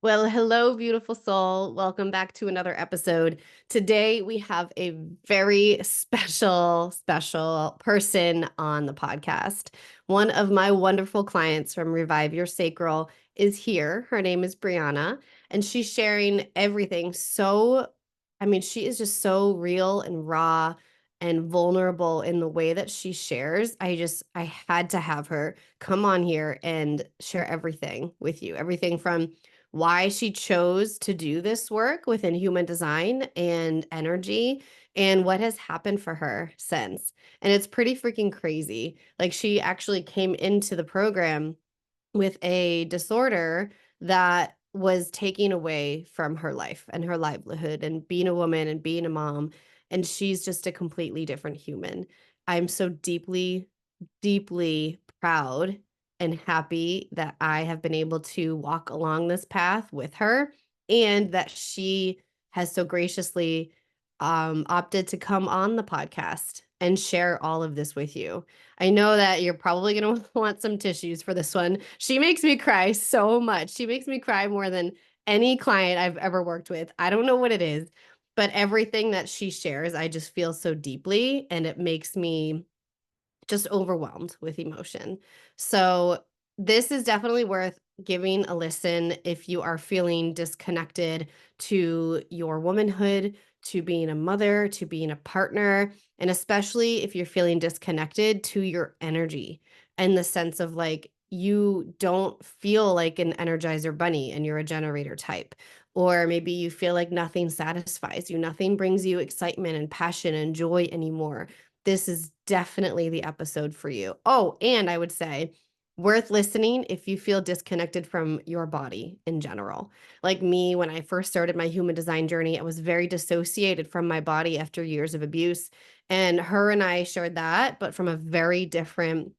Well, hello, beautiful soul. Welcome back to another episode. Today, we have a very special person on the podcast. One of my wonderful clients from Revive Your Sacral is here. Her name is Briana, and she's sharing everything she is just so real and raw and vulnerable in the way that she shares. I had to have her come on here and share everything with you. Everything from why she chose to do this work within human design and energy and what has happened for her since. And it's pretty freaking crazy. Like, she actually came into the program with a disorder that was taking away from her life and her livelihood and being a woman and being a mom. And she's just a completely different human. I'm so deeply proud and happy that I have been able to walk along this path with her and that she has so graciously opted to come on the podcast and share all of this with you. I know that you're probably going to want some tissues for this one. She makes me cry so much. She makes me cry more than any client I've ever worked with. I don't know what it is, but everything that she shares, I just feel so deeply, and it makes me just overwhelmed with emotion. So this is definitely worth giving a listen if you are feeling disconnected to your womanhood, to being a mother, to being a partner, and especially if you're feeling disconnected to your energy in the sense of like you don't feel like an energizer bunny and you're a generator type. Or maybe you feel like nothing satisfies you, nothing brings you excitement and passion and joy anymore. This is definitely the episode for you. Oh, and I would say worth listening if you feel disconnected from your body in general. Like me, when I first started my human design journey, I was very dissociated from my body after years of abuse. And her and I shared that, but from a very different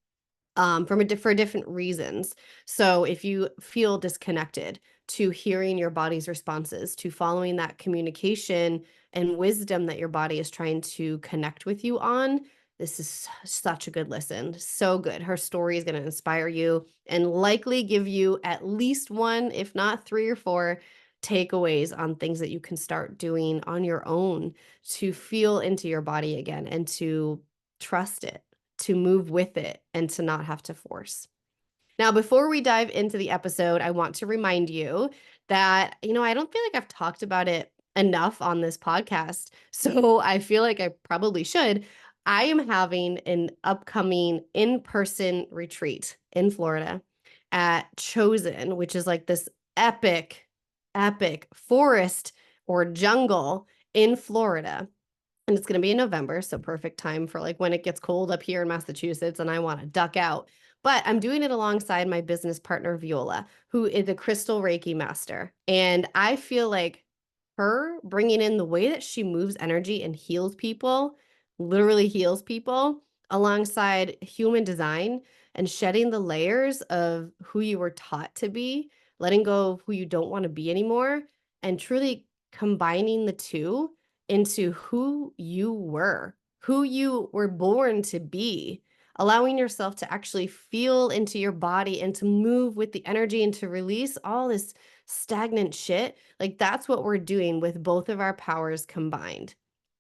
for different reasons. So if you feel disconnected to hearing your body's responses, to following that communication and wisdom that your body is trying to connect with you on, this is such a good listen. So good. Her story is going to inspire you and likely give you at least one, if not three or four takeaways on things that you can start doing on your own to feel into your body again and to trust it, to move with it, and to not have to force. Now, before we dive into the episode, I want to remind you that, I don't feel like I've talked about it enough on this podcast. So I feel like I probably should. I am having an upcoming in-person retreat in Florida at Chosen, which is like this epic forest or jungle in Florida. And it's going to be in November, so perfect time for like when it gets cold up here in Massachusetts and I want to duck out. But I'm doing it alongside my business partner, Viola, who is a crystal Reiki master. And I feel like her bringing in the way that she moves energy and heals people, literally heals people, alongside human design and shedding the layers of who you were taught to be, letting go of who you don't want to be anymore, and truly combining the two into who you were born to be, allowing yourself to actually feel into your body and to move with the energy and to release all this stagnant shit. Like, that's what we're doing with both of our powers combined.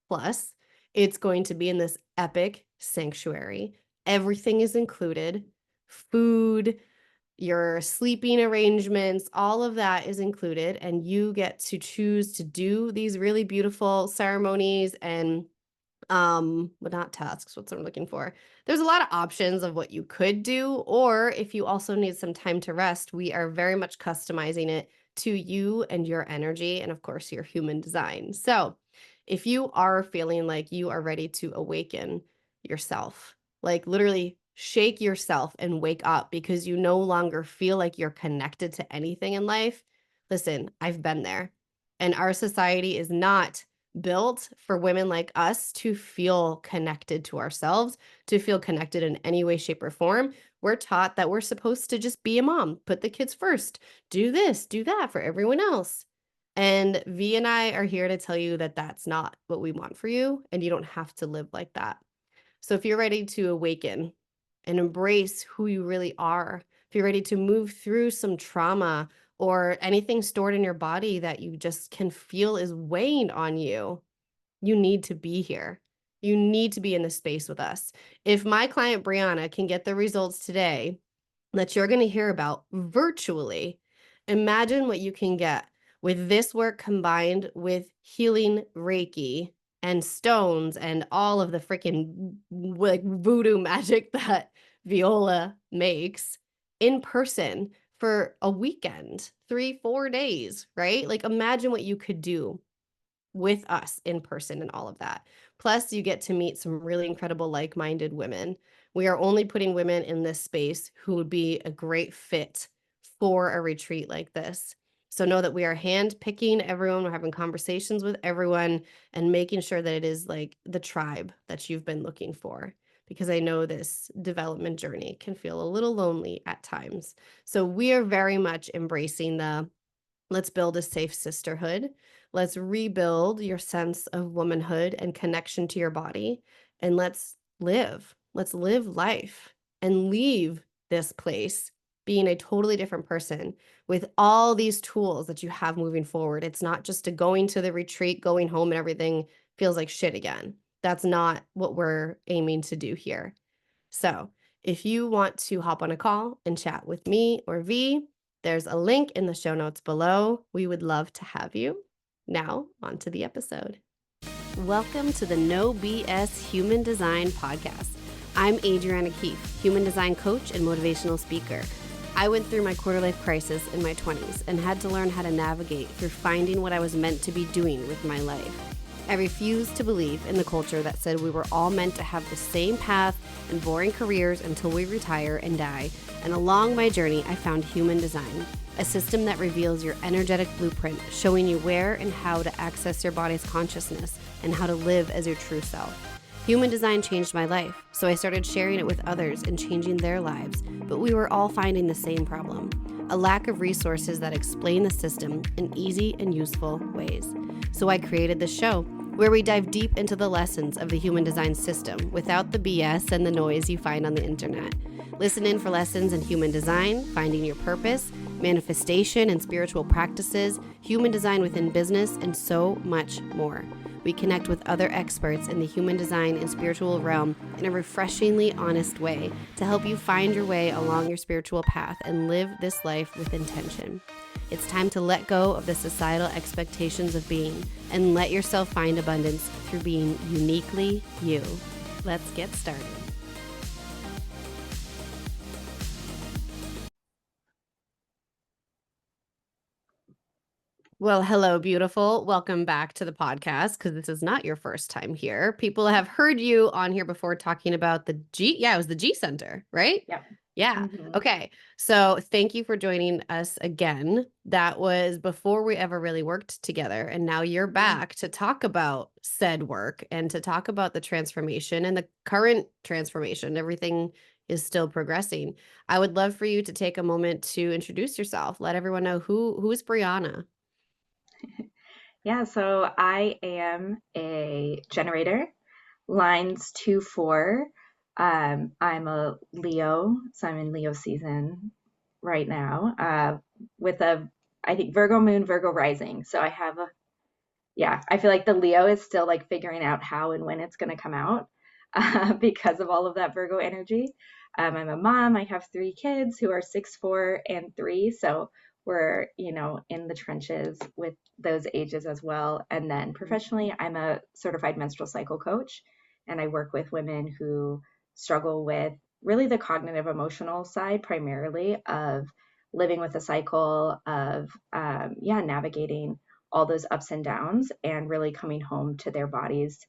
Plus, it's going to be in this epic sanctuary. Everything is included: food, your sleeping arrangements, all of that is included, and you get to choose to do these really beautiful ceremonies and but not tasks, what's what I'm looking for. There's a lot of options of what you could do, or if you also need some time to rest, we are very much customizing it to you and your energy and of course your human design. So, if you are feeling like you are ready to awaken yourself, like literally shake yourself and wake up because you no longer feel like you're connected to anything in life, listen, I've been there. And our society is not built for women like us to feel connected to ourselves, to feel connected in any way, shape, or form. We're taught that we're supposed to just be a mom, put the kids first, do this, do that for everyone else. And V and I are here to tell you that that's not what we want for you, and you don't have to live like that. So if you're ready to awaken and embrace who you really are, if you're ready to move through some trauma or anything stored in your body that you just can feel is weighing on you, you need to be here. You need to be in this space with us. If my client Briana can get the results today that you're going to hear about virtually, imagine what you can get with this work combined with healing Reiki and stones and all of the freaking like voodoo magic that Viola makes in person for a weekend, 3-4 days, right? Like imagine what you could do with us in person and all of that. Plus, you get to meet some really incredible like-minded women. We are only putting women in this space who would be a great fit for a retreat like this. So know that we are hand-picking everyone. We're having conversations with everyone and making sure that it is like the tribe that you've been looking for. Because I know this development journey can feel a little lonely at times. So we are very much embracing the let's build a safe sisterhood. Let's rebuild your sense of womanhood and connection to your body. And let's live. Let's live life and leave this place being a totally different person with all these tools that you have moving forward. It's not just a going to the retreat, going home, and everything feels like shit again. That's not what we're aiming to do here. So if you want to hop on a call and chat with me or V, there's a link in the show notes below. We would love to have you. Now, on to the episode. Welcome to the No BS Human Design Podcast. I'm Adriana Keefe, human design coach and motivational speaker. I went through my quarter life crisis in my 20s and had to learn how to navigate through finding what I was meant to be doing with my life. I refused to believe in the culture that said we were all meant to have the same path and boring careers until we retire and die. And along my journey, I found human design, a system that reveals your energetic blueprint, showing you where and how to access your body's consciousness and how to live as your true self. Human design changed my life, so I started sharing it with others and changing their lives, but we were all finding the same problem: a lack of resources that explain the system in easy and useful ways. So I created this show where we dive deep into the lessons of the human design system without the BS and the noise you find on the internet. Listen in for lessons in human design, finding your purpose, manifestation and spiritual practices, human design within business, and so much more. We connect with other experts in the human design and spiritual realm in a refreshingly honest way to help you find your way along your spiritual path and live this life with intention. It's time to let go of the societal expectations of being and let yourself find abundance through being uniquely you. Let's get started. Well, hello, beautiful. Welcome back to the podcast, because this is not your first time here. People have heard you on here before talking about the G. Yeah, it was the G Center, right? Yeah. Yeah. Mm-hmm. Okay. So thank you for joining us again. That was before we ever really worked together. And now you're back to talk about said work and to talk about the transformation and the current transformation. Everything is still progressing. I would love for you to take a moment to introduce yourself. Let everyone know who is Briana. Yeah, so I am a generator, lines 2-4. I'm a Leo, so I'm in Leo season right now, with I think Virgo moon, Virgo rising. So I have I feel like the Leo is still like figuring out how and when it's going to come out because of all of that Virgo energy. I'm a mom. I have 3 kids who are 6, 4, and 3. So we're, in the trenches with those ages as well. And then professionally, I'm a certified menstrual cycle coach, and I work with women who struggle with really the cognitive emotional side primarily of living with a cycle of, navigating all those ups and downs and really coming home to their bodies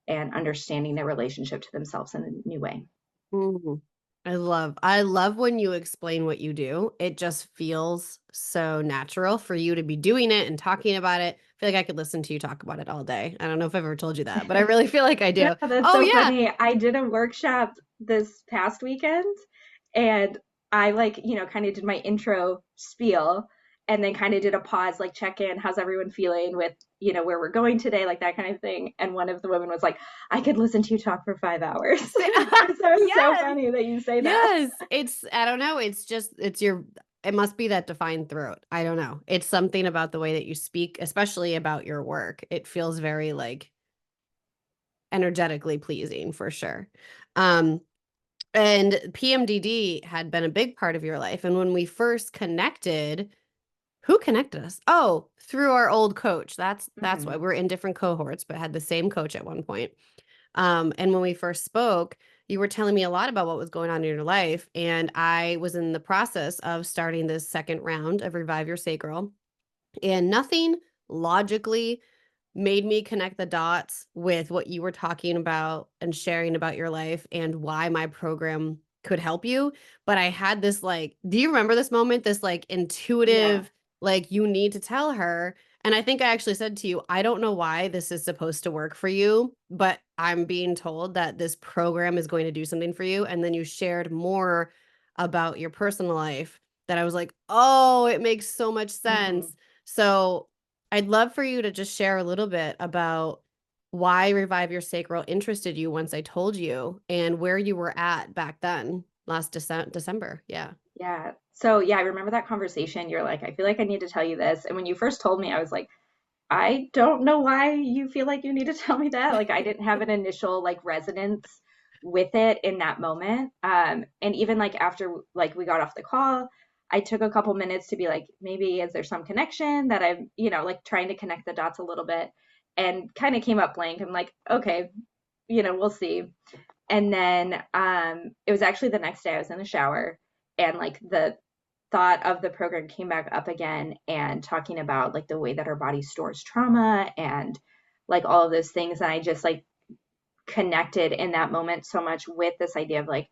and understanding their relationship to themselves in a new way. Mm. I love when you explain what you do. It just feels so natural for you to be doing it and talking about it. I feel like I could listen to you talk about it all day. I don't know if I've ever told you that, but I really feel like I do. Yeah, that's Oh so yeah. funny. I did a workshop this past weekend, and I kind of did my intro spiel and then kind of did a pause, like check in, how's everyone feeling with, where we're going today, like that kind of thing. And one of the women was like, I could listen to you talk for 5 hours. So it's so Yes. funny that you say that. Yes. I don't know. It's it must be that defined throat. I don't know. It's something about the way that you speak, especially about your work. It feels very like energetically pleasing for sure. Um, and PMDD had been a big part of your life. And when we first connected, who connected us? Oh, through our old coach. That's why Mm-hmm. we're in different cohorts, but had the same coach at one point. And when we first spoke, you were telling me a lot about what was going on in your life. And I was in the process of starting this second round of Revive Your Sacral. And nothing logically made me connect the dots with what you were talking about and sharing about your life and why my program could help you. But I had this like, do you remember this moment? This like Yeah. intuitive, like you need to tell her. And I think I actually said to you, I don't know why this is supposed to work for you, but I'm being told that this program is going to do something for you. And then you shared more about your personal life that I was like, oh, it makes so much Mm-hmm. sense. So I'd love for you to just share a little bit about why Revive Your Sacral interested you once I told you and where you were at back then, last December. Yeah. Yeah. So yeah, I remember that conversation. You're like, I feel like I need to tell you this. And when you first told me, I was like, I don't know why you feel like you need to tell me that. Like I didn't have an initial like resonance with it in that moment. And even like after like we got off the call, I took a couple minutes to be like, maybe is there some connection that I'm, like trying to connect the dots a little bit and kind of came up blank. I'm like, okay, we'll see. And then it was actually the next day I was in the shower and like the thought of the program came back up again and talking about like the way that our body stores trauma and like all of those things. And I just like connected in that moment so much with this idea of like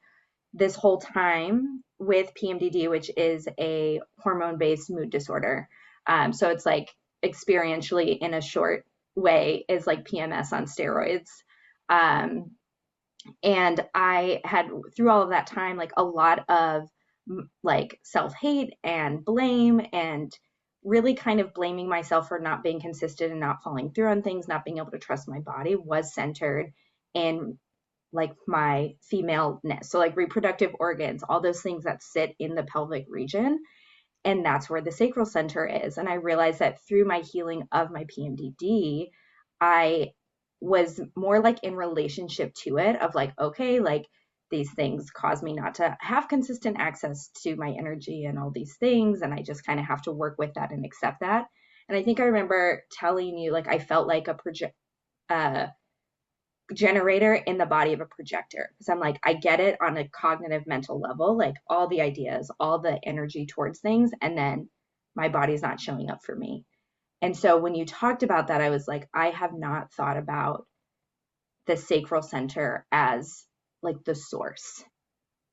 this whole time with PMDD, which is a hormone based mood disorder. So it's like experientially in a short way is like PMS on steroids. Um, and I had through all of that time like a lot of like self-hate and blame and really kind of blaming myself for not being consistent and not following through on things, not being able to trust my body was centered in like my femaleness. So like reproductive organs, all those things that sit in the pelvic region, and that's where the sacral center is. And I realized that through my healing of my PMDD, I was more like in relationship to it of like, okay, like these things cause me not to have consistent access to my energy and all these things. And I just kind of have to work with that and accept that. And I think I remember telling you, like, I felt like a generator in the body of a projector because I'm like, I get it on a cognitive mental level, like all the ideas, all the energy towards things, and then my body's not showing up for me. And so when you talked about that, I was like, I have not thought about the sacral center as like the source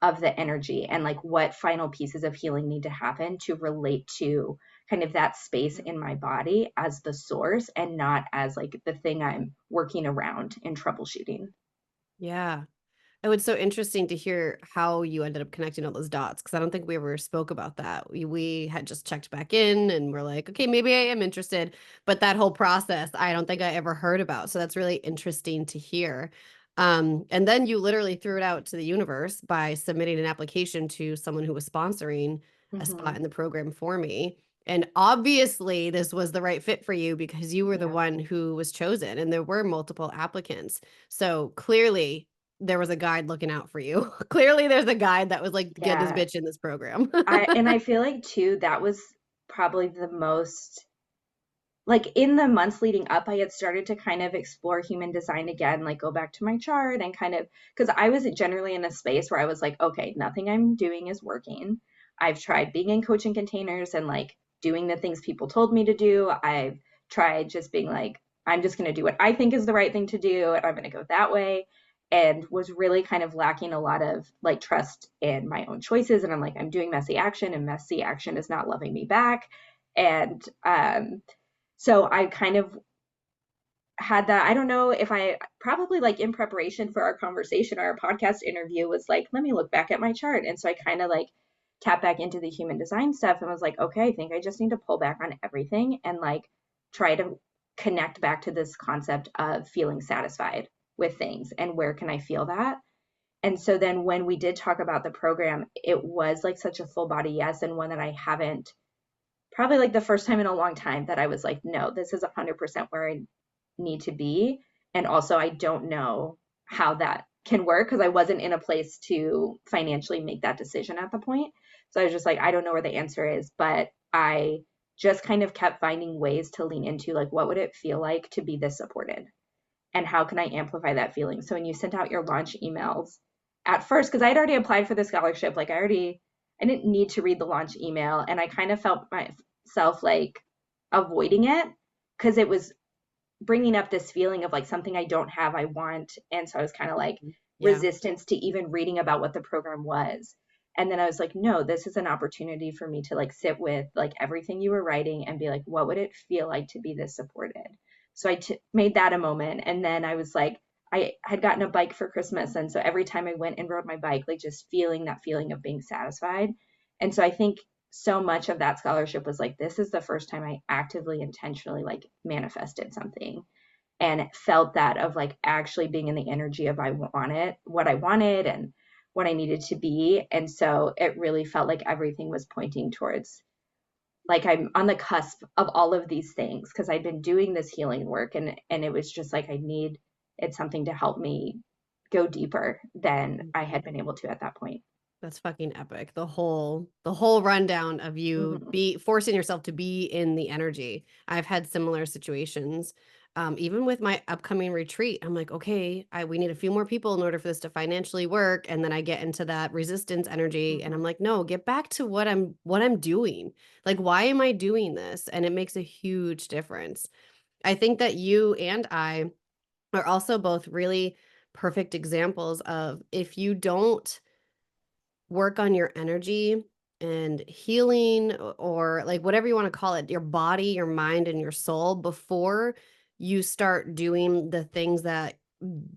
of the energy and like what final pieces of healing need to happen to relate to kind of that space in my body as the source and not as like the thing I'm working around in troubleshooting. Yeah. Oh, it's so interesting to hear how you ended up connecting all those dots because I don't think we ever spoke about that. We had just checked back in and we're like, okay, maybe I am interested. But that whole process, I don't think I ever heard about. So that's really interesting to hear. And then you literally threw it out to the universe by submitting an application to someone who was sponsoring a spot Mm-hmm. in the program for me. And obviously, this was the right fit for you because you were the Yeah. one who was chosen and there were multiple applicants. So clearly, there was a guide looking out for you. Clearly, there's a guide that was like, get this Yeah. bitch in this program. I feel like too that was probably the most like in the months leading up, I had started to kind of explore human design again, like go back to my chart and kind of because I was generally in a space where I was like, okay, nothing I'm doing is working. I've tried being in coaching containers and like doing the things people told me to do. I've tried just being like, I'm just going to do what I think is the right thing to do and I'm going to go that way. And was really kind of lacking a lot of like trust in my own choices. And I'm like, I'm doing messy action and messy action is not loving me back. And so I kind of had that. I don't know if I probably like in preparation for our conversation or our podcast interview was like, let me look back at my chart. And so I kind of like tapped back into the human design stuff and was like, okay, I think I just need to pull back on everything and like try to connect back to this concept of feeling satisfied with things and where can I feel that. And so then when we did talk about the program, it was like such a full body yes, and one that I haven't, probably like the first time in a long time that I was like, no, this is 100% where I need to be. And also, I don't know how that can work because I wasn't in a place to financially make that decision at the point. So I was just like, I don't know where the answer is, but I just kind of kept finding ways to lean into like, what would it feel like to be this supported? And how can I amplify that feeling? So when you sent out your launch emails at first, because I'd already applied for the scholarship, like I didn't need to read the launch email. And I kind of felt myself like avoiding it because it was bringing up this feeling of like something I don't have, I want. And so I was kind of like Yeah. resistance to even reading about what the program was. And then I was like, no, this is an opportunity for me to like sit with like everything you were writing and be like, what would it feel like to be this supported? So made that a moment. And then I was like, I had gotten a bike for Christmas. And so every time I went and rode my bike, like just feeling that feeling of being satisfied. And so I think so much of that scholarship was like, this is the first time I actively, intentionally like manifested something and felt that of like actually being in the energy of I wanted what I wanted and what I needed to be. And so it really felt like everything was pointing towards like I'm on the cusp of all of these things because I'd been doing this healing work and it was just like I need it's something to help me go deeper than I had been able to at that point. That's fucking epic. The whole rundown of you Mm-hmm. be forcing yourself to be in the energy. I've had similar situations. Even with my upcoming retreat, I'm like, okay, we need a few more people in order for this to financially work. And then I get into that resistance energy and I'm Mm-hmm. like, no, get back to what I'm doing. Like, why am I doing this? And it makes a huge difference. I think that you and I are also both really perfect examples of if you don't work on your energy and healing or like whatever you want to call it, your body, your mind, and your soul before you start doing the things that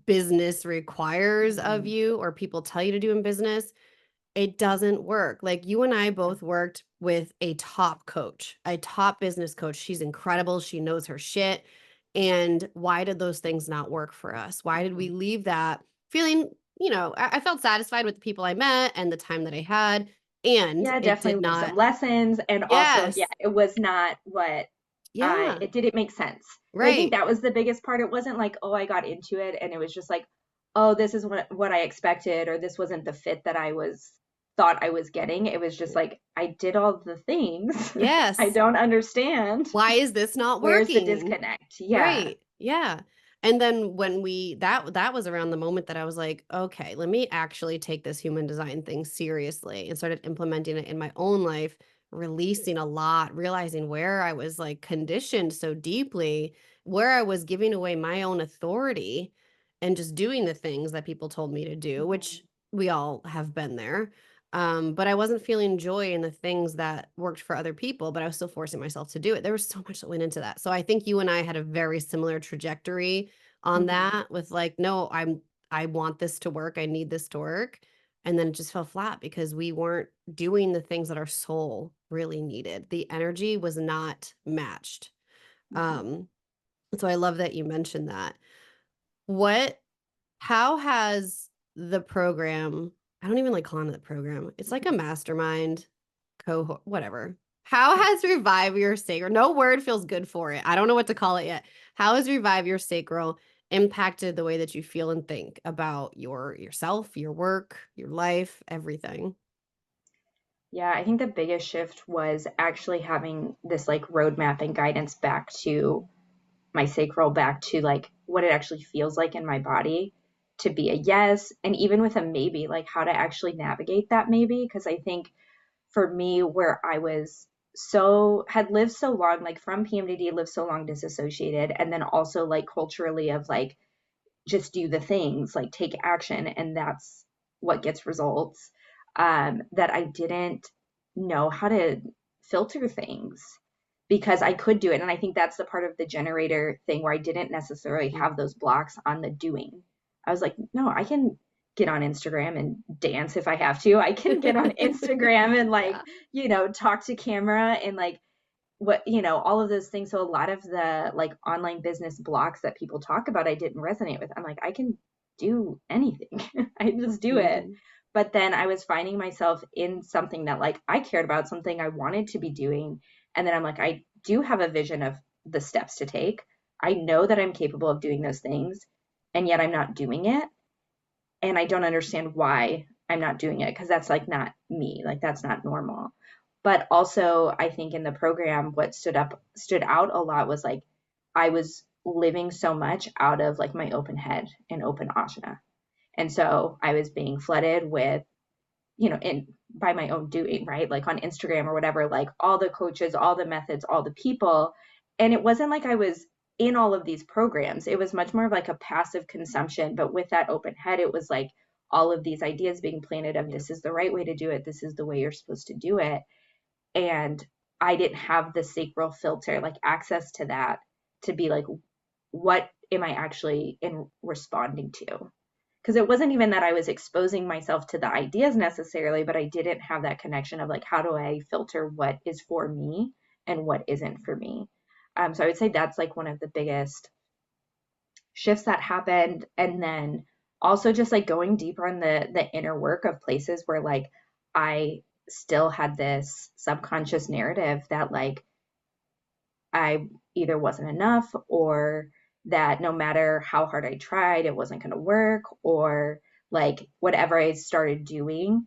business requires of Mm-hmm. you or people tell you to do in business, it doesn't work. Like you and I Yeah. both worked with a top coach, a top business coach. She's incredible. She knows her shit. And why did those things not work for us? Why did we Mm-hmm. leave that feeling, I felt satisfied with the people I met and the time that I had, and Yeah, it did definitely learned some not. lessons. And also, yeah, Yes. it was not what Yeah. it didn't make sense. And I think Right. that was the biggest part. It wasn't like, oh, I got into it and it was just like, oh, this is what I expected, or this wasn't the fit that I was thought I was getting. It was just like, I did all the things. I Yes. don't understand. Why is this not Where's the working? disconnect? Yeah. Right. Yeah. And then when that was around the moment that I was like, okay, let me actually take this human design thing seriously and started implementing it in my own life, releasing a lot, realizing where I was like conditioned so deeply, where I was giving away my own authority and just doing the things that people told me to do, which Mhm. we all have been there. But I wasn't feeling joy in the things that worked for other people, but I was still forcing myself to do it. There was so much that went into that. So I think you and I had a very similar trajectory on Mhm. that with like, no, I want this to work. I need this to work. And then it just fell flat because we weren't doing the things that our soul really needed. The energy was not matched. Mhm. Um, so I love that you mentioned that. What how has the program, I don't even like calling it a program. It's like a mastermind cohort, whatever. How has Revive Your Sacral, no word feels good for it. I don't know what to call it yet. How has Revive Your Sacral impacted the way that you feel and think about yourself, your work, your life, everything? Yeah, I think the biggest shift was actually having this like roadmap and guidance back to my sacral, back to like what it actually feels like in my body to be a yes, and even with a maybe, like how to actually navigate that maybe. Because I think for me, where I was had lived so long, like from PMDD, lived so long disassociated, and then also like culturally of like just do the things, like take action, and that's what gets results. That I didn't know how to filter things because I could do it. And I think that's the part of the generator thing where I didn't necessarily Mhm. have those blocks on the doing. I was like, no, I can get on Instagram and dance if I have to. I can get on Instagram and like, Yeah. talk to camera and like all of those things. So a lot of the like online business blocks that people talk about, I didn't resonate with. I'm like, I can do anything. I just do it. Mhm. But then I was finding myself in something that like I cared about, something I wanted to be doing. And then I'm like, I do have a vision of the steps to take. I know that I'm capable of doing those things, and yet I'm not doing it. And I don't understand why I'm not doing it because that's like not me. Like that's not normal. But also, I think in the program, what stood out a lot was like I was living so much out of like my open head and open ajna. And so I was being flooded with, in by my own doing, right? Like on Instagram or whatever, like all the coaches, all the methods, all the people. And it wasn't like I was in all of these programs. It was much more of like a passive consumption. But with that open head, it was like all of these ideas being planted of Yeah. this is the right way to do it. This is the way you're supposed to do it. And I didn't have the sacral filter, like access to that to be like, what am I actually in responding to? Because it wasn't even that I was exposing myself to the ideas necessarily, but I didn't have that connection of like, how do I filter what is for me and what isn't for me? So I would say that's like one of the biggest shifts that happened. And then also just like going deeper on the inner work of places where like I still had this subconscious narrative that like I either wasn't enough or that no matter how hard I tried, it wasn't going to work, or like whatever I started doing,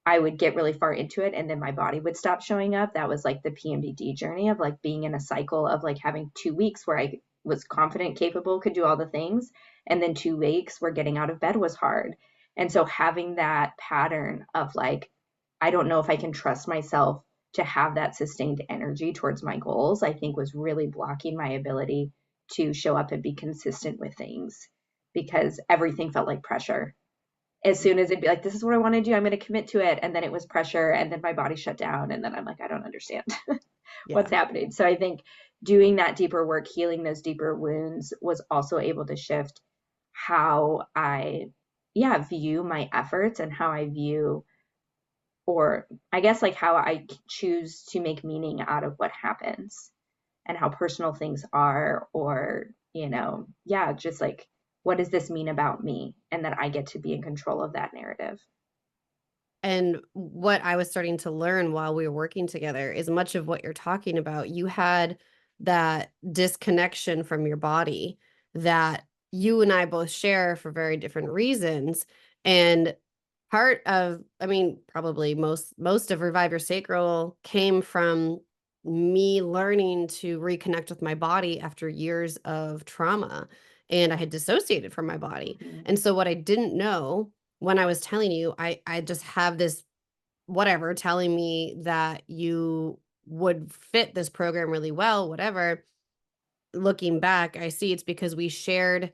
I would get really far into it and then my body would stop showing up. That was like the PMDD journey of like being in a cycle of like having 2 weeks where I was confident, capable, could do all the things. And then 2 weeks where getting out of bed was hard. And so having that pattern of like, I don't know if I can trust myself to have that sustained energy towards my goals, I think was really blocking my ability to show up and be consistent with things because everything felt like pressure. As soon as it'd be like, this is what I want to do, I'm going to commit to it. And then it was pressure. And then my body shut down. And then I'm like, I don't understand what's Yeah. happening. So I think doing that deeper work, healing those deeper wounds was also able to shift how I, yeah, view my efforts and how I view, or I guess like how I choose to make meaning out of what happens and how personal things are, or, yeah, just like, what does this mean about me? And that I get to be in control of that narrative. And what I was starting to learn while we were working together is much of what you're talking about. You had that disconnection from your body that you and I both share for very different reasons. And part of, I mean, probably most of Revive Your Sacral came from me learning to reconnect with my body after years of trauma. And I had dissociated from my body. Mhm. And so what I didn't know when I was telling you, I just have this whatever telling me that you would fit this program really well, whatever. Looking back, I see it's because we shared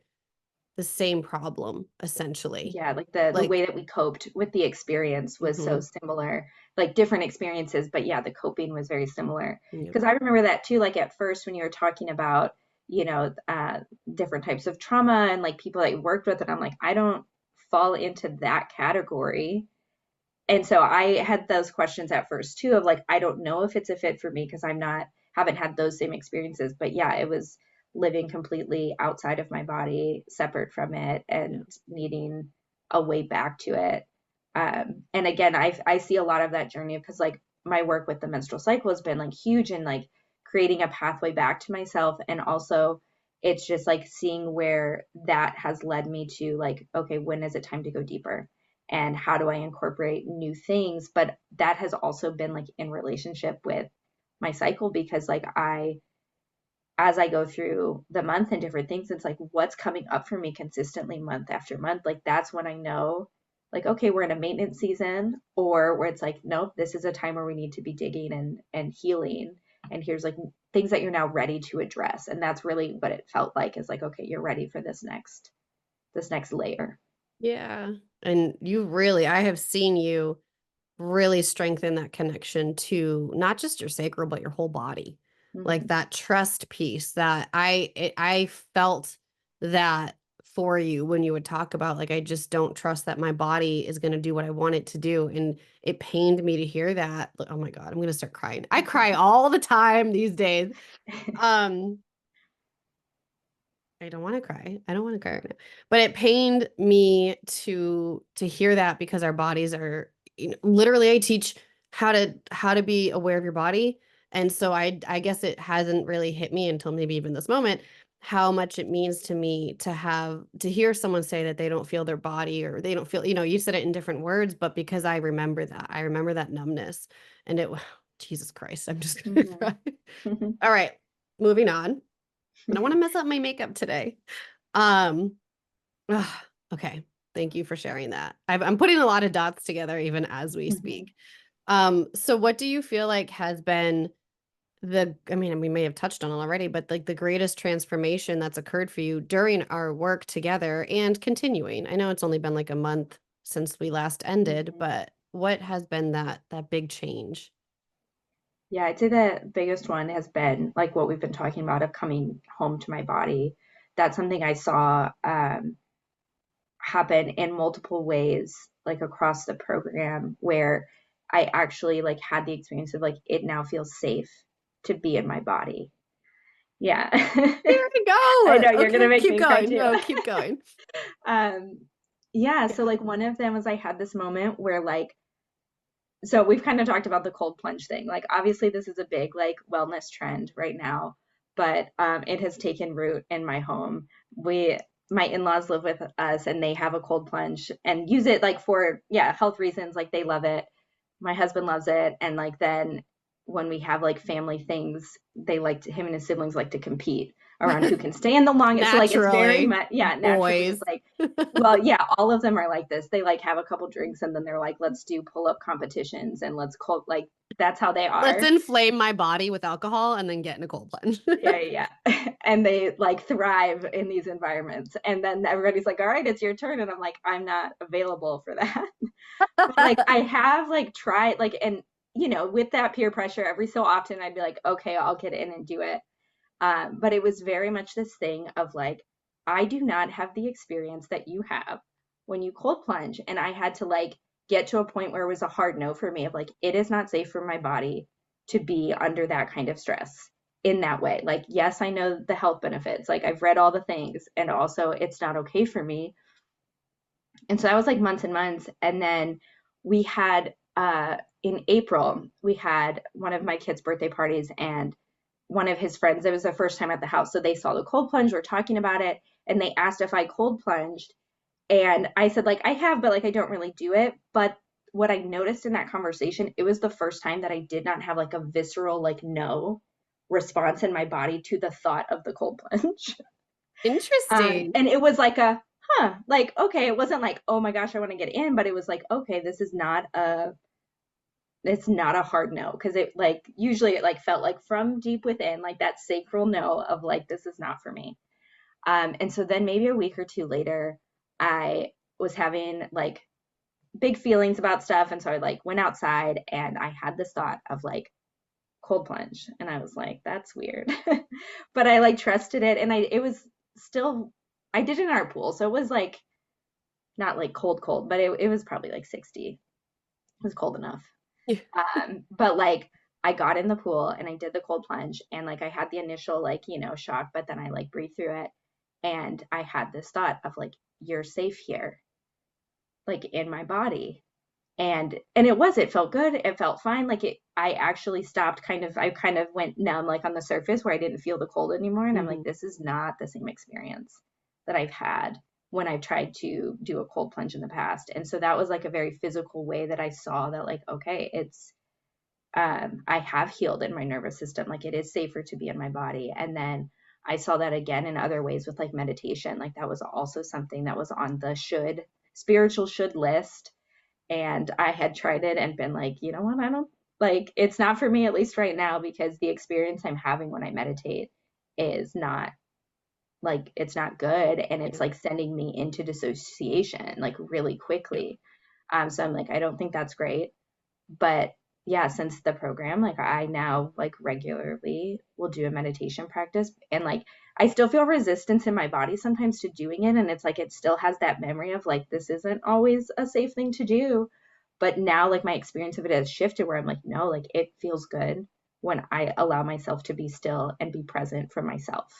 the same problem essentially. Yeah, like the Like, way that we coped with the experience was so mhm, similar, like different experiences, but yeah, the coping was very similar. yep, Because I remember that too, like at first when you were talking about, you know, uh, different types of trauma and like people that you worked with, and I'm like, I don't fall into that category. And so I had those questions at first too of like, I don't know if it's a fit for me because haven't had those same experiences. But yeah, it was living completely outside of my body, separate from it, yeah. and needing a way back to it. And again, I see a lot of that journey because like my work with the menstrual cycle has been like huge in like creating a pathway back to myself. And also it's just like seeing where that has led me to like, okay, when is it time to go deeper? And how do I incorporate new things? But that has also been like in relationship with my cycle because like as I go through the month and different things, it's like what's coming up for me consistently month after month. Like that's when I know, like, okay, we're in a maintenance season, or where it's like, nope, this is a time where we need to be digging and healing. And here's like things that you're now ready to address. And that's really what it felt like is like, okay, you're ready for this next layer. Yeah. And I have seen you really strengthen that connection to not just your sacral, but your whole body. Like Mm-hmm. that trust piece that I felt that for you when you would talk about like I just don't trust that my body is going to do what I want it to do, and it pained me to hear that. Like, oh my God, I'm going to start crying. I cry all the time these days. Um I don't want to cry. I don't want to cry right now. But it pained me to hear that because our bodies are, literally I teach how to be aware of your body. And so I guess it hasn't really hit me until maybe even this moment how much it means to me to hear someone say that they don't feel their body or they don't feel, you said it in different words, but because I remember that. I remember that numbness and it Jesus Christ, I'm just gonna Hmm. cry. All right, moving on. I don't want to mess up my makeup today. Um, ugh, okay. Thank you for sharing that. I'm putting a lot of dots together even as we Hmm. speak. So what do you feel like has been I mean, we may have touched on it already, but like the greatest transformation that's occurred for you during our work together and continuing? I know it's only been like a month since we last ended, Hmm. but what has been that big change? Yeah, I'd say the biggest one has been like what we've been talking about of coming home to my body. That's something I saw happen in multiple ways, like across the program, where I actually like had the experience of like it now feels safe to be in my body. Yeah. Here we I go. know you're gonna Okay, make keep me cry going. too. No, keep going. um, yeah, so like one of them was I had this moment where like so we've kind of talked about the cold plunge thing. Like obviously this is a big like wellness trend right now, but it has taken root in my home. We My in-laws live with us and they have a cold plunge and use it like for health reasons. Like they love it. My husband loves it, and like then when we have like family things, him and his siblings like to compete around who can stay in the longest. So like it's very Naturally, much naturally it's boys. like well, yeah, all of them are like this. They like have a couple drinks and then they're like, let's do pull-up competitions and let's cold like that's how they Let's are. inflame my body with alcohol and then get in a cold plunge. Yeah. And they like thrive in these environments. And then everybody's like, all right, it's your turn. And I'm like, I'm not available for that. But like I have like tried like and with that peer pressure, every so often I'd be like, okay, I'll get in and do it. But it was very much this thing of like, I do not have the experience that you have when you cold plunge. And I had to like get to a point where it was a hard no for me of like, it is not safe for my body to be under that kind of stress in that way. Like, yes, I know the health benefits. Like, I've read all the things, and also it's not okay for me. And so that was like months and months. And then we had, in April, we had one of my kids' birthday parties, and one of his friends, it was their first time at the house. So they saw the cold plunge, we're talking about it, and they asked if I cold plunged. And I said, like, I have, but like, I don't really do it. But what I noticed in that conversation, it was the first time that I did not have like a visceral, like, no response in my body to the thought of the cold plunge. Interesting. And it was like like, okay, it wasn't like, oh my gosh, I want to get in, but it was like, okay, it's not a hard no. Cause it like, usually it like felt like from deep within, like that sacral no of like, this is not for me. And so then maybe a week or two later, I was having like big feelings about stuff. And so I like went outside and I had this thought of like cold plunge. And I was like, that's weird. But I like trusted it. And it was still, I did it in our pool. So it was like, not like cold, but it was probably like 60. It was cold enough. But like I got in the pool and I did the cold plunge and like I had the initial like, shock, but then I like breathed through it and I had this thought of like, you're safe here, like in my body. And it felt good. It felt fine. Like I actually stopped I kind of went numb like on the surface where I didn't feel the cold anymore. And I'm like, Mhm. this is not the same experience that I've had when I've tried to do a cold plunge in the past. And so that was like a very physical way that I saw that like, okay, I have healed in my nervous system. Like it is safer to be in my body. And then I saw that again in other ways with like meditation. Like that was also something that was on the spiritual should list. And I had tried it and been like, you know what? I don't like it's not for me, at least right now, because the experience I'm having when I meditate is not like it's not good. And it's Yeah. like sending me into dissociation like really Yeah. quickly. So I'm like, I don't think that's great. But yeah, since the program, like I now like regularly will do a meditation practice and like I still feel resistance in my body sometimes to doing it. And it's like it still has that memory of like this isn't always a safe thing to do. But now like my experience of it has shifted where I'm like, no, like it feels good when I allow myself to be still and be present for myself.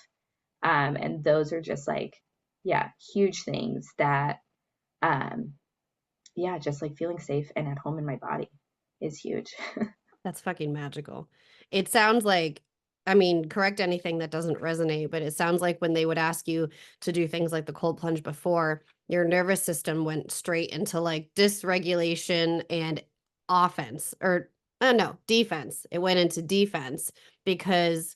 And those are just like, yeah, huge things that, um, yeah, just like feeling safe and at home in my body is huge. That's fucking magical. It sounds like, I mean, correct anything that doesn't resonate, but it sounds like when they would ask you to do things like the cold plunge before, your nervous system went straight into like dysregulation and offense, or no, defense. It went into defense because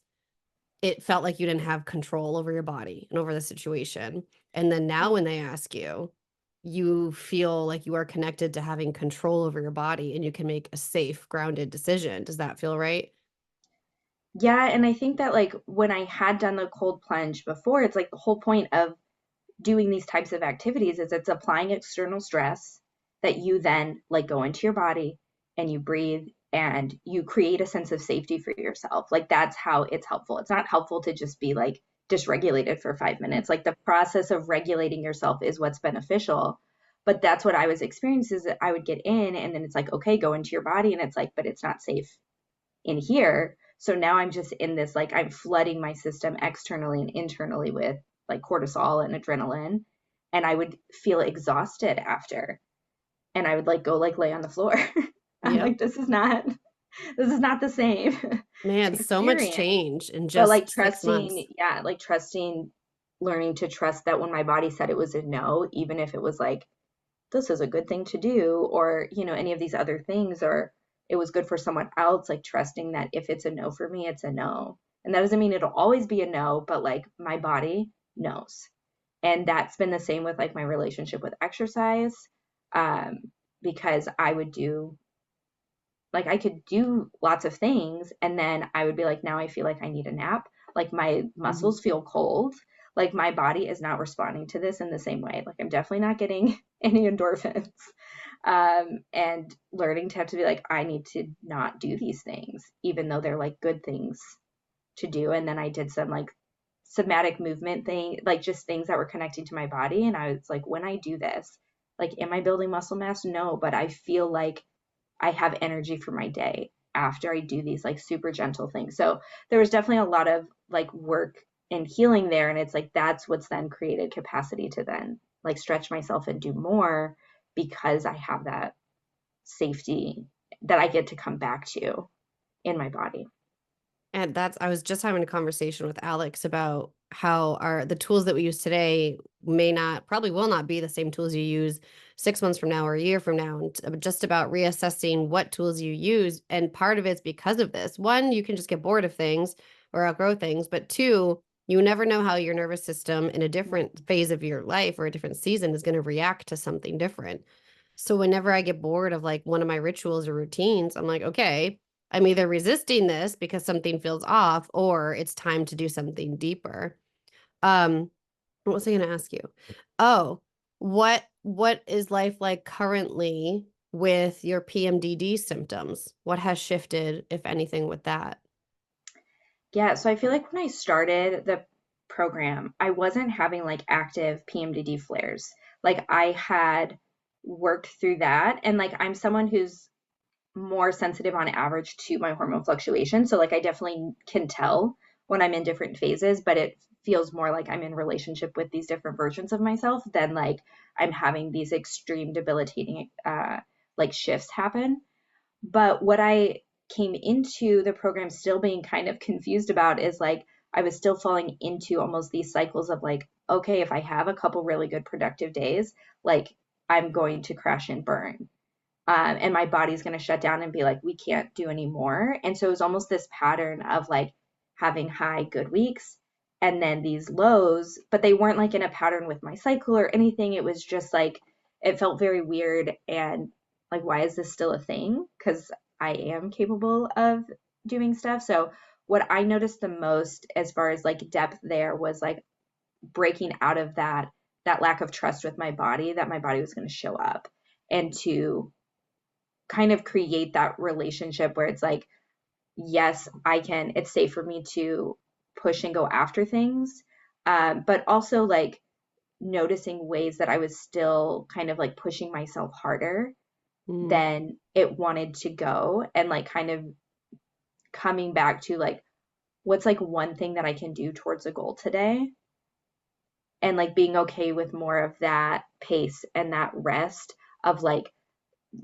it felt like you didn't have control over your body and over the situation. And then now when they ask you, you feel like you are connected to having control over your body and you can make a safe, grounded decision. Does that feel right? Yeah, and I think that like when I had done the cold plunge before, it's like the whole point of doing these types of activities is it's applying external stress that you then like go into your body and you breathe and you create a sense of safety for yourself. Like that's how it's helpful. It's not helpful to just be like dysregulated for 5 minutes. Like the process of regulating yourself is what's beneficial. But that's what I was experiencing is that I would get in and then it's like, okay, go into your body. And it's like, but it's not safe in here. So now I'm just in this, like, I'm flooding my system externally and internally with like cortisol and adrenaline. And I would feel exhausted after. And I would like go like lay on the floor. I'm Yep. like, this is not the same Man, so much experience. change in But like just 6 months. trusting, yeah, like trusting, learning to trust that when my body said it was a no, even if it was like this is a good thing to do, or any of these other things, or it was good for someone else, like trusting that if it's a no for me, it's a no. And that doesn't mean it'll always be a no, but like my body knows. And that's been the same with like my relationship with exercise, um, because I would do like I could do lots of things and then I would be like, now I feel like I need a nap. Like my Mhm. muscles feel cold. Like my body is not responding to this in the same way. Like I'm definitely not getting any endorphins. And learning to have to be like, I need to not do these things, even though they're like good things to do. And then I did some like somatic movement thing, like just things that were connecting to my body. And I was like, when I do this, like, am I building muscle mass? No, but I feel like I have energy for my day after I do these like super gentle things. So there was definitely a lot of like work and healing there. And it's like that's what's then created capacity to then like stretch myself and do more because I have that safety that I get to come back to in my body. And that's, I was just having a conversation with Alex about how the tools that we use today may not, probably will not be the same tools you use 6 months from now or a year from now. And just about reassessing what tools you use. And part of it's because of this. One, you can just get bored of things or outgrow things. But two, you never know how your nervous system in a different phase of your life or a different season is going to react to something different. So whenever I get bored of like one of my rituals or routines, I'm like, okay, I'm either resisting this because something feels off or it's time to do something deeper. Um, what was I going to ask you? Oh, what is life like currently with your PMDD symptoms? What has shifted, if anything, with that? Yeah, so I feel like when I started the program, I wasn't having like active PMDD flares. Like I had worked through that and like I'm someone who's more sensitive on average to my hormone fluctuations. So like I definitely can tell when I'm in different phases, but it feels more like I'm in relationship with these different versions of myself than like I'm having these extreme debilitating like shifts happen. But what I came into the program still being kind of confused about is like I was still falling into almost these cycles of like, okay, if I have a couple really good productive days, like I'm going to crash and burn. And my body's going to shut down and be like, we can't do anymore. And so it was almost this pattern of like having high, good weeks and then these lows, but they weren't like in a pattern with my cycle or anything. It was just like, it felt very weird. And like, why is this still a thing? Because I am capable of doing stuff. So, what I noticed the most as far as like depth there was like breaking out of that lack of trust with my body that my body was going to show up and to kind of create that relationship where it's like, yes, it's safe for me to push and go after things. But also like noticing ways that I was still kind of like pushing myself harder Mm, than it wanted to go and like kind of coming back to like, what's like one thing that I can do towards a goal today? and like being okay with more of that pace and that rest of like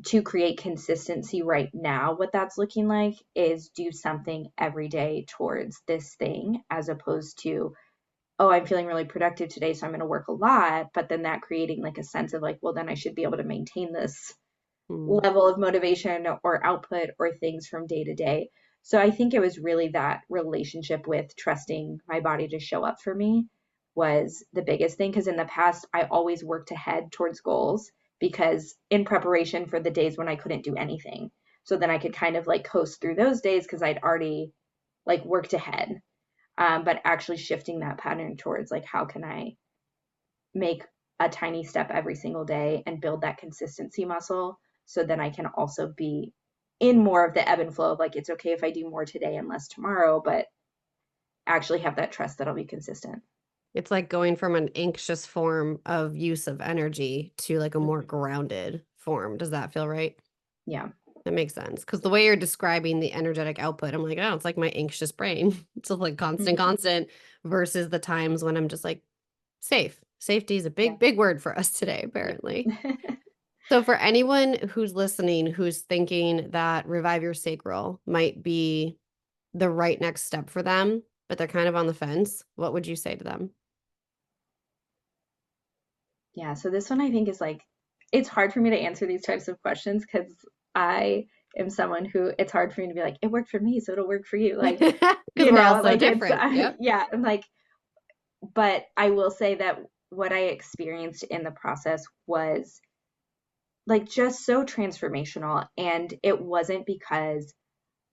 to create consistency right now. What that's looking like is do something every day towards this thing, as opposed to, oh, I'm feeling really productive today, so I'm going to work a lot, but then that creating like a sense of like, well, then I should be able to maintain this Mm. level of motivation or output or things from day to day. So I think it was really that relationship with trusting my body to show up for me was the biggest thing. Because in the past, I always worked ahead towards goals because in preparation for the days when I couldn't do anything. So then I could kind of like coast through those days because I'd already like worked ahead. But actually shifting that pattern towards like, how can I make a tiny step every single day and build that consistency muscle so then I can also be in more of the ebb and flow of like, it's okay if I do more today and less tomorrow, but actually have that trust that I'll be consistent. It's like going from an anxious form of use of energy to like a more Mm-hmm. grounded form. Does that feel right? Yeah. That makes sense. Because the way you're describing the energetic output, I'm like, oh, it's like my anxious brain. It's just like constant, Mm-hmm. constant versus the times when I'm just like safe. Safety is a Yeah. big, big word for us today, apparently. Yeah. So, for anyone who's listening, who's thinking that Revive Your Sacral might be the right next step for them, but they're kind of on the fence, what would you say to them? Yeah. So this one I think is like, it's hard for me to answer these types of questions because I am someone who it's hard for me to be like, it worked for me, so it'll work for you. Like, Because we're all so like it's, different. Yep. yeah, I'm like, but I will say that what I experienced in the process was like just so transformational. And it wasn't because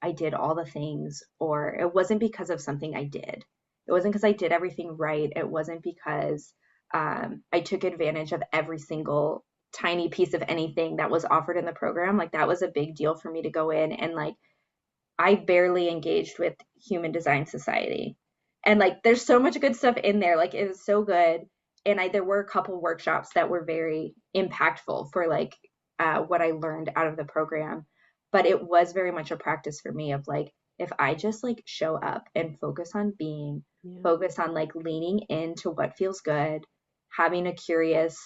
I did all the things, or it wasn't because of something I did. It wasn't because I did everything right. It wasn't because I took advantage of every single tiny piece of anything that was offered in the program. Like that was a big deal for me to go in and like I barely engaged with Human Design Society. And like there's so much good stuff in there. Like it was so good. And there were a couple workshops that were very impactful for like what I learned out of the program. But it was very much a practice for me of like, if I just like show up and focus on being, Yeah. focus on like leaning into what feels good, having a curious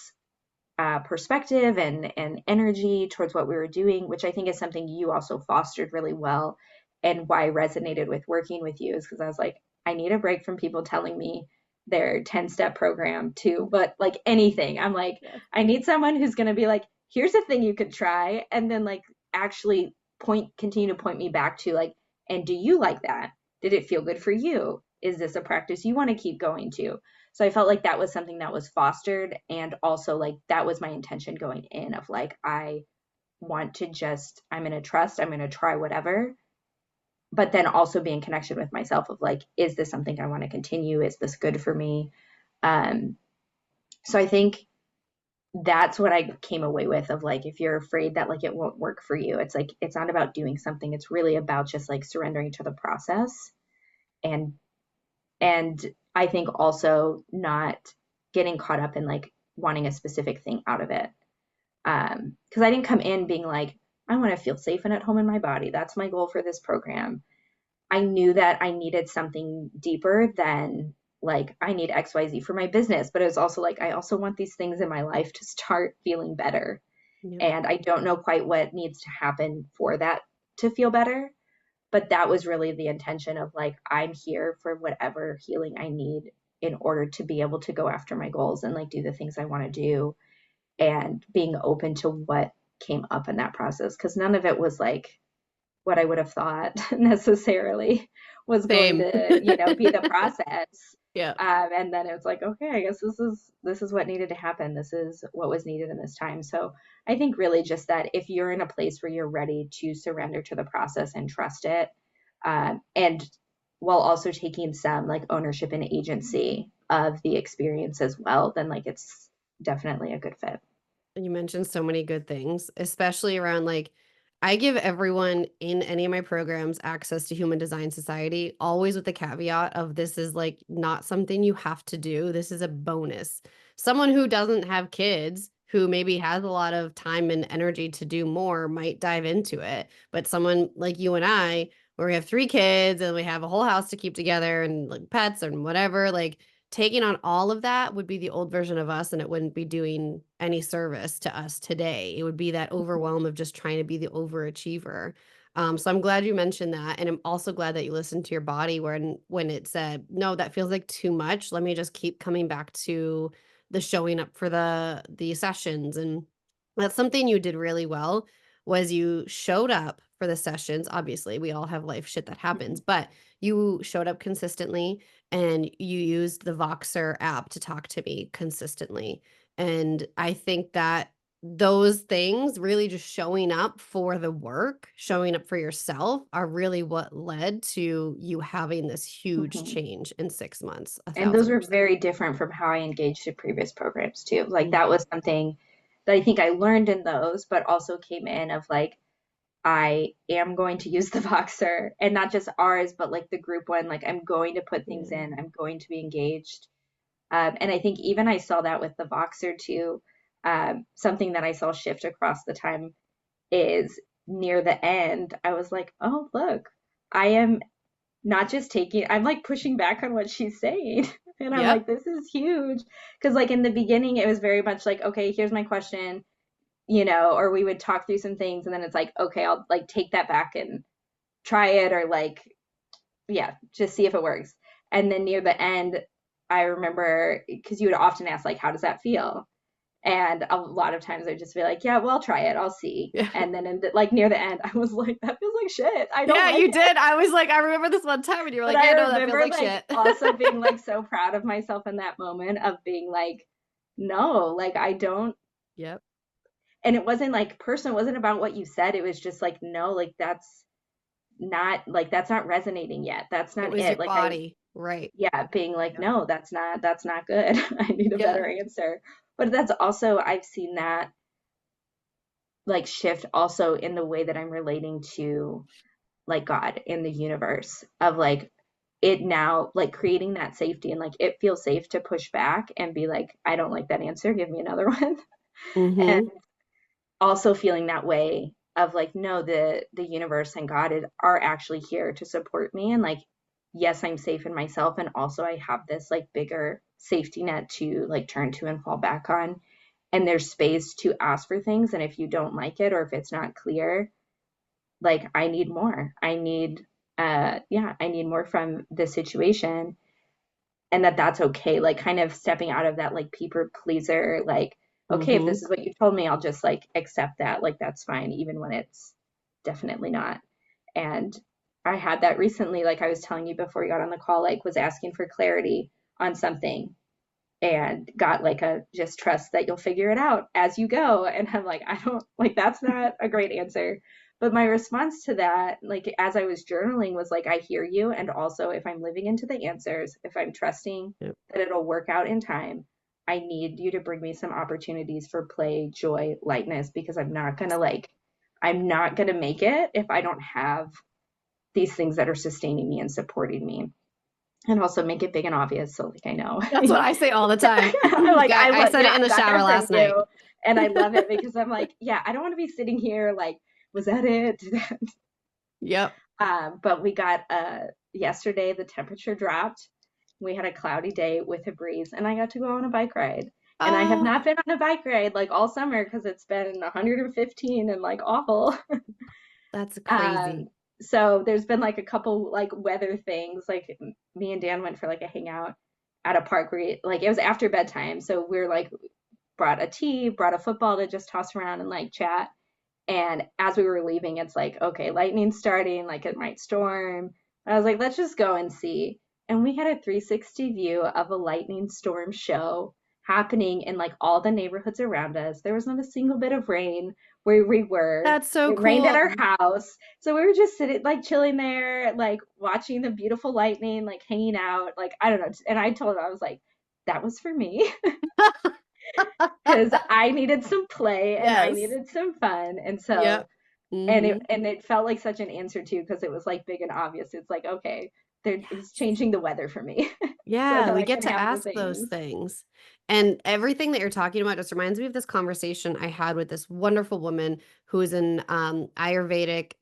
perspective and energy towards what we were doing, which I think is something you also fostered really well. And why I resonated with working with you is because I was like, I need a break from people telling me their 10-step program too, but like anything. I'm like, Yes. I need someone who's going to be like, here's a thing you could try. And then like actually continue to point me back to like, and do you like that? Did it feel good for you? Is this a practice you want to keep going to? So I felt like that was something that was fostered. And also, like, that was my intention going in of like, I want to just, I'm going to trust, I'm going to try whatever. But then also be in connection with myself of like, is this something I want to continue? Is this good for me? Um, so I think that's what I came away with of like, if you're afraid that like it won't work for you, it's like, it's not about doing something. It's really about just like surrendering to the process and and I think also not getting caught up in like wanting a specific thing out of it. Because I didn't come in being like, I want to feel safe and at home in my body. That's my goal for this program. I knew that I needed something deeper than like I need XYZ for my business, but it was also like I also want these things in my life to start feeling better. Yep. And I don't know quite what needs to happen for that to feel better, but that was really the intention of like I'm here for whatever healing I need in order to be able to go after my goals and like do the things I want to do and being open to what came up in that process because none of it was like what I would have thought necessarily was going Same. to, be the process. Yeah. And then it's like, okay, I guess this is what needed to happen. This is what was needed in this time. So I think really just that if you're in a place where you're ready to surrender to the process and trust it, and while also taking some like ownership and agency of the experience as well, then like it's definitely a good fit. You mentioned so many good things, especially around like I give everyone in any of my programs access to Human Design Society, always with the caveat of this is like not something you have to do. This is a bonus. Someone who doesn't have kids, who maybe has a lot of time and energy to do more, might dive into it. But someone like you and I, where we have 3 kids and we have a whole house to keep together and like pets and whatever, like taking on all of that would be the old version of us, and it wouldn't be doing any service to us today. It would be that overwhelm of just trying to be the overachiever. So I'm glad you mentioned that, and I'm also glad that you listened to your body when it said, "No, that feels like too much. Let me just keep coming back to the showing up for the sessions." And that's something you did really well, was you showed up for the sessions. Obviously, we all have life shit that happens, but you showed up consistently, and you used the Voxer app to talk to me consistently. And I think that those things, really just showing up for the work, showing up for yourself, are really what led to you having this huge Mhm. change in 6 months, And those were 1,000%. very different from how I engaged in previous programs too. Like that Mhm. was something that I think I learned in those, but also came in of like, I am going to use the Voxer, and not just ours, but like the group one. Like I'm going to put things Yeah. in, I'm going to be engaged. And I think even I saw that with the Voxer too. Something that I saw shift across the time is near the end, I was like, oh, look, I am not just taking, I'm like pushing back on what she's saying. And I'm Yep. like, this is huge. Because, like, in the beginning, it was very much like, okay, here's my question, or we would talk through some things. And then it's like, okay, I'll like take that back and try it, or like, yeah, just see if it works. And then near the end, I remember because you would often ask, like, how does that feel? And a lot of times I'd just be like, yeah, well, I'll try it. I'll see. Yeah. And then like near the end, I was like, that feels like shit. I don't Yeah, like you it. did. I was like, I remember this one time, and you were But like, I yeah, no, that feels remember like like shit. also being like so proud of myself in that moment of being like, no, like I don't. Yep. And it wasn't like personal, it wasn't about what you said. It was just like, no, that's not resonating yet. That's It not was your it. Like I, body. Right. yeah, being like, Yep. no, that's not good. I need a Yeah. better answer. But that's also, I've seen that like shift also in the way that I'm relating to like God in the universe of like it now like creating that safety, and like it feels safe to push back and be like, I don't like that answer, give me another one. And Mm-hmm. also feeling that way of like, no, the universe and God are actually here to support me, and like, yes, I'm safe in myself, and also I have this like bigger safety net to like turn to and fall back on, and there's space to ask for things, and if you don't like it or if it's not clear, like I need more. I need more from this situation, and that's okay. Like kind of stepping out of that like people pleaser, like, okay, if Mm-hmm. this is what you told me, I'll just like accept that. Like that's fine, even when it's definitely not. And I had that recently, like I was telling you before you got on the call, like was asking for clarity on something and got like a just trust that you'll figure it out as you go. And I'm like, I don't like that's not a great answer. But my response to that, like as I was journaling, was like, I hear you. And also, if I'm living into the answers, if I'm trusting Yep. that it'll work out in time, I need you to bring me some opportunities for play, joy, lightness, because I'm not gonna make it if I don't have these things that are sustaining me and supporting me, and also make it big and obvious so like I know. That's what I say all the time. I'm like, I said yeah, it in I the got shower that from last night. you. And I love it because I'm like, yeah, I don't want to be sitting here like, was that it? Yep. But we got yesterday the temperature dropped. We had a cloudy day with a breeze, and I got to go on a bike ride. And I have Oh, not been on a bike ride like all summer because it's been 115 and like awful. that's Um, crazy. so there's been like a couple like weather things. Like me and Dan went for like a hangout at a park where like it was after bedtime. So we're like brought a tea, brought a football to just toss around and like chat. And as we were leaving, it's like, okay, lightning's starting, like it might storm. I was like, let's just go and see. And we had a 360 view of a lightning storm show happening in like all the neighborhoods around us. There was not a single bit of rain where we were. That's so It rained at cool. our house. So we were just sitting, like chilling there, like watching the beautiful lightning, like hanging out. Like, I don't know. And I told him, I was like, that was for me because I needed some play and I Yes. needed some fun. And so Yep. Mm-hmm. and it felt like such an answer too because it was like big and obvious. It's like, okay, he's changing the weather for me so Yeah, that we I get can to have the ask those things. things. And everything that you're talking about just reminds me of this conversation I had with this wonderful woman who is an Ayurvedic,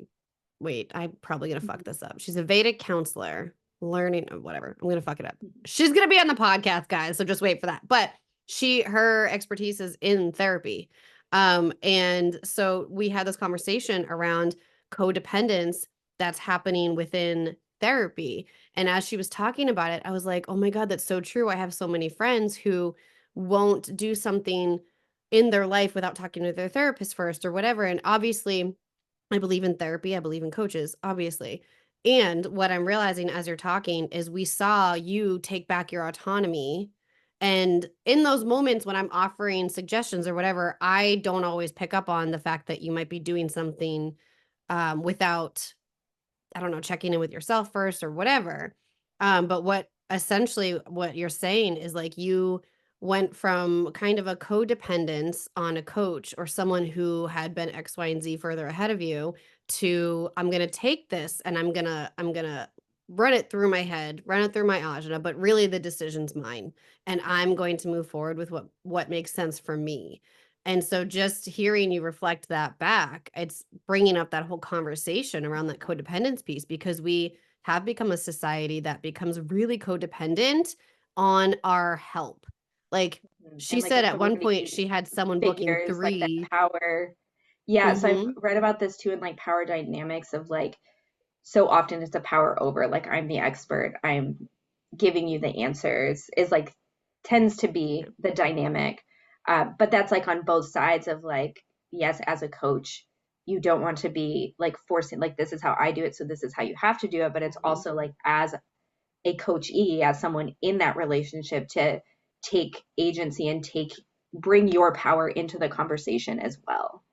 wait, I'm probably gonna fuck this up. She's a Vedic counselor. learning, whatever. I'm gonna fuck it up. She's gonna be on the podcast, guys, so just wait for that. But her expertise is in therapy. And so we had this conversation around codependence that's happening within therapy. And as she was talking about it, I was like, oh my God, that's so true. I have so many friends who won't do something in their life without talking to their therapist first or whatever. And obviously, I believe in therapy. I believe in coaches, obviously. And what I'm realizing as you're talking is we saw you take back your autonomy. And in those moments when I'm offering suggestions or whatever, I don't always pick up on the fact that you might be doing something without, I don't know, checking in with yourself first or whatever. But what you're saying is like you went from kind of a codependence on a coach or someone who had been X, Y, and Z further ahead of you to I'm gonna take this and I'm gonna run it through my head, run it through my ajna, but really the decision's mine. And I'm going to move forward with what makes sense for me. And so just hearing you reflect that back, it's bringing up that whole conversation around that codependence piece because we have become a society that becomes really codependent on our help. Like she And like said at one point authority she had someone booking figures, like that 3. power. Yeah, so I've Mhm. read about this too in like power dynamics of like so often it's a power over, like I'm the expert, I'm giving you the answers, is like tends to be the dynamic. But that's like on both sides of like, yes, as a coach, you don't want to be like forcing, like, this is how I do it, so this is how you have to do it. But it's also like, as a coachee, as someone in that relationship, to take agency and bring your power into the conversation as well,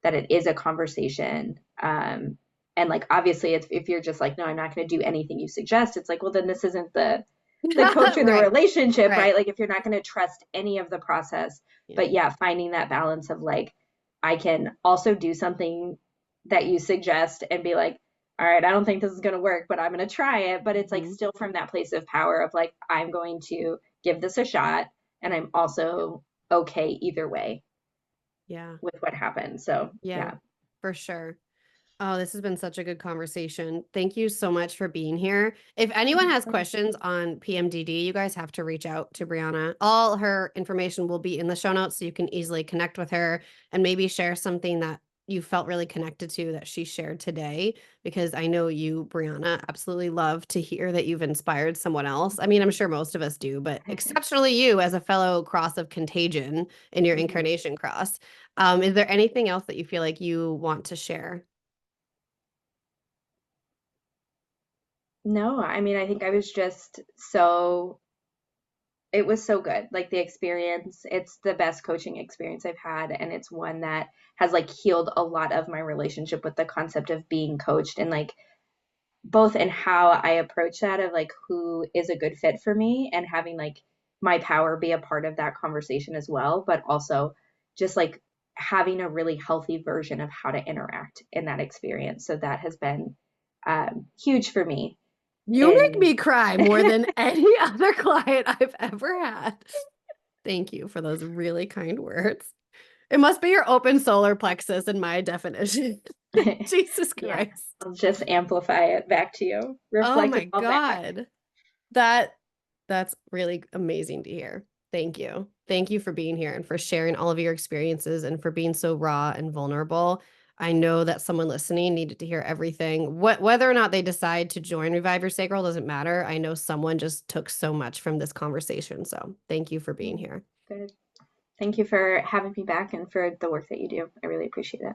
that it is a conversation. And like obviously it's, if you're just like, no, I'm not going to do anything you suggest, it's like, well, then this isn't the coach or the Right. relationship, Right. right? Like if you're not going to trust any of the process. Yeah. But yeah, finding that balance of like, I can also do something that you suggest and be like, all right, I don't think this is going to work, but I'm going to try it. But it's like Mhm. still from that place of power of like, I'm going to give this a shot, and I'm also okay either way Yeah. with what happens. So Yeah. yeah. For sure. Oh, this has been such a good conversation. Thank you so much for being here. If anyone has questions on PMDD, you guys have to reach out to Briana. All her information will be in the show notes so you can easily connect with her and maybe share something that you felt really connected to that she shared today, because I know you, Briana, absolutely love to hear that you've inspired someone else. I mean, I'm sure most of us do, but exceptionally you as a fellow cross of contagion in your incarnation cross. Is there anything else that you feel like you want to share? No, I mean, I think I was just so, it was so good. Like the experience, it's the best coaching experience I've had. And it's one that has like healed a lot of my relationship with the concept of being coached, and like both in how I approach that of like who is a good fit for me, and having like my power be a part of that conversation as well, but also just like having a really healthy version of how to interact in that experience. So that has been huge for me. You make And me cry more than any other client I've ever had. Thank you for those really kind words. It must be your open solar plexus in my definition. Jesus yeah, Christ. I'll just amplify it back to you, Oh reflect it my all back. God. That that's really amazing to hear. Thank you. Thank you for being here and for sharing all of your experiences and for being so raw and vulnerable. I know that someone listening needed to hear everything. Whether or not they decide to join Revive Your Sacral doesn't matter. I know someone just took so much from this conversation. So thank you for being here. Good. Thank you for having me back and for the work that you do. I really appreciate it.